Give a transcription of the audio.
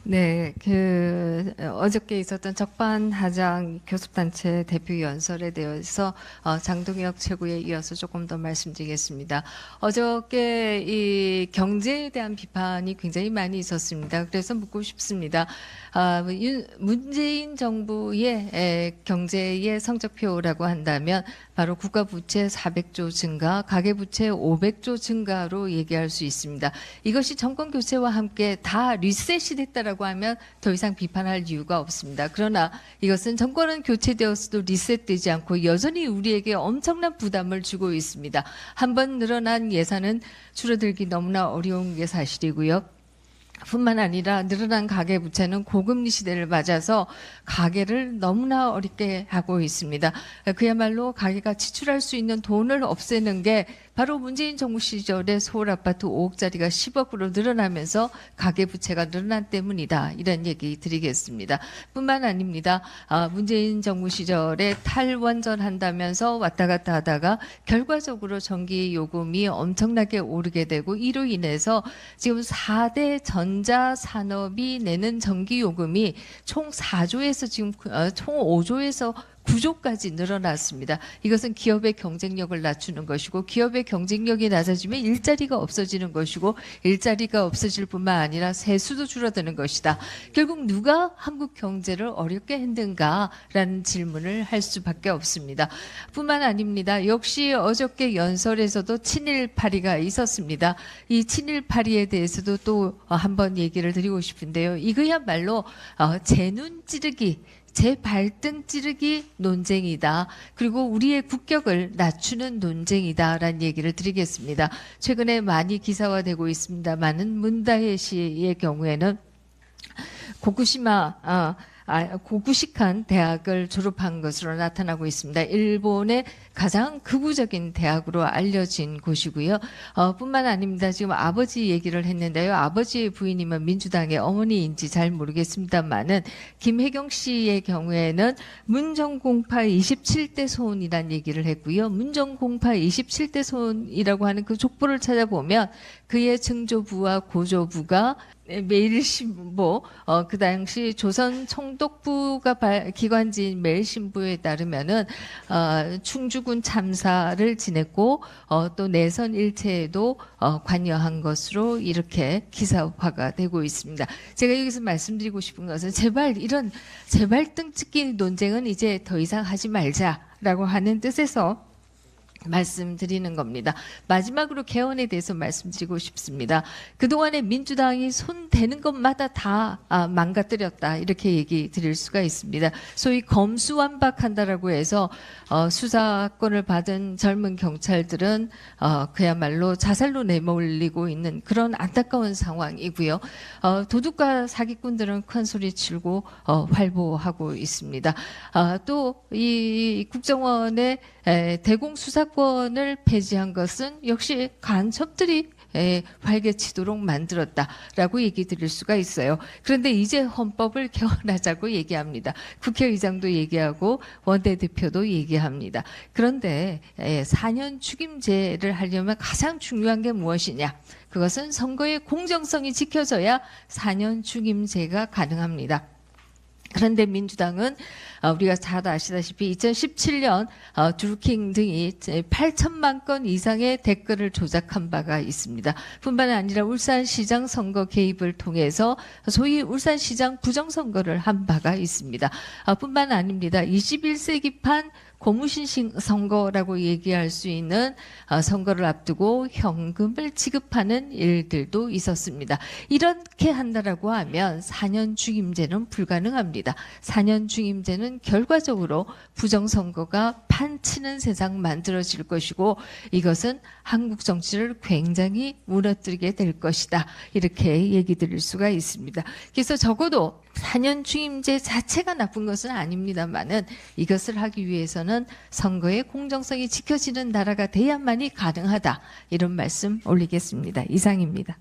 네, 어저께 있었던 적반하장 교섭단체 대표 연설에 대해서 장동혁 최고에 이어서 조금 더 말씀드리겠습니다. 어저께 이 경제에 대한 비판이 굉장히 많이 있었습니다. 그래서 묻고 싶습니다. 문재인 정부의 경제의 성적표라고 한다면 바로 국가부채 400조 증가, 가계부채 500조 증가로 얘기할 수 있습니다. 이것이 정권 교체와 함께 다 리셋이 됐다라고 하면 더 이상 비판할 이유가 없습니다. 그러나 이것은 정권은 교체되었어도 리셋되지 않고 여전히 우리에게 엄청난 부담을 주고 있습니다. 한번 늘어난 예산은 줄어들기 너무나 어려운 게 사실이고요. 뿐만 아니라 늘어난 가계부채는 고금리 시대를 맞아서 가계를 너무나 어렵게 하고 있습니다. 그야말로 가계가 지출할 수 있는 돈을 없애는 게 바로 문재인 정부 시절에 서울 아파트 5억짜리가 10억으로 늘어나면서 가계부채가 늘어난 때문이다. 이런 얘기 드리겠습니다. 뿐만 아닙니다. 문재인 정부 시절에 탈원전한다면서 왔다 갔다 하다가 결과적으로 전기 요금이 엄청나게 오르게 되고 이로 인해서 지금 4대 전자산업이 내는 전기 요금이 총 4조에서 지금 총 5조에서 9조까지 늘어났습니다. 이것은 기업의 경쟁력을 낮추는 것이고 기업의 경쟁력이 낮아지면 일자리가 없어지는 것이고 일자리가 없어질 뿐만 아니라 세수도 줄어드는 것이다. 결국 누가 한국 경제를 어렵게 했는가라는 질문을 할 수밖에 없습니다. 뿐만 아닙니다. 역시 어저께 연설에서도 친일파리가 있었습니다. 이 친일파리에 대해서도 또 한번 얘기를 드리고 싶은데요. 이거야말로 제 눈 찌르기 제 발등 찌르기 논쟁이다. 그리고 우리의 국격을 낮추는 논쟁이다라는 얘기를 드리겠습니다. 최근에 많이 기사화되고 있습니다만은 문다혜 씨의 경우에는 고구식한 대학을 졸업한 것으로 나타나고 있습니다. 일본의 가장 극우적인 대학으로 알려진 곳이고요. 뿐만 아닙니다. 지금 아버지 얘기를 했는데요. 아버지의 부인이면 민주당의 어머니인지 잘 모르겠습니다만은 김혜경 씨의 경우에는 문정공파 27대 소원이라는 얘기를 했고요. 문정공파 27대 소원이라고 하는 그 족보를 찾아보면 그의 증조부와 고조부가 매일신보, 그 당시 조선 총독부가 기관지인 매일신보에 따르면은, 충주군 참사를 지냈고, 또 내선 일체에도, 관여한 것으로 이렇게 기사화가 되고 있습니다. 제가 여기서 말씀드리고 싶은 것은 제발 이런 제발등 찍기 논쟁은 이제 더 이상 하지 말자라고 하는 뜻에서 말씀드리는 겁니다. 마지막으로 개헌에 대해서 말씀드리고 싶습니다. 그동안에 민주당이 손 대는 것마다 다 망가뜨렸다. 이렇게 얘기 드릴 수가 있습니다. 소위 검수완박한다라고 해서 수사권을 받은 젊은 경찰들은 그야말로 자살로 내몰리고 있는 그런 안타까운 상황이고요. 도둑과 사기꾼들은 큰 소리 치고 활보하고 있습니다. 또 이 국정원의 대공수사권을 폐지한 것은 역시 간첩들이 활개치도록 만들었다라고 얘기 드릴 수가 있어요. 그런데 이제 헌법을 개헌하자고 얘기합니다. 국회의장도 얘기하고 원내대표도 얘기합니다. 그런데 4년 축임제를 하려면 가장 중요한 게 무엇이냐? 그것은 선거의 공정성이 지켜져야 4년 축임제가 가능합니다. 그런데 민주당은 우리가 잘 아시다시피 2017년 드루킹 등이 8천만 건 이상의 댓글을 조작한 바가 있습니다. 뿐만 아니라 울산시장 선거 개입을 통해서 소위 울산시장 부정선거를 한 바가 있습니다. 뿐만 아닙니다. 21세기판 고무신 선거라고 얘기할 수 있는 선거를 앞두고 현금을 지급하는 일들도 있었습니다. 이렇게 한다라고 하면 4년 중임제는 불가능합니다. 4년 중임제는 결과적으로 부정선거가 판치는 세상 만들어질 것이고 이것은 한국 정치를 굉장히 무너뜨리게 될 것이다. 이렇게 얘기 드릴 수가 있습니다. 그래서 적어도 4년 중임제 자체가 나쁜 것은 아닙니다만은 이것을 하기 위해서는 선거의 공정성이 지켜지는 나라가 돼야만이 가능하다. 이런 말씀 올리겠습니다. 이상입니다.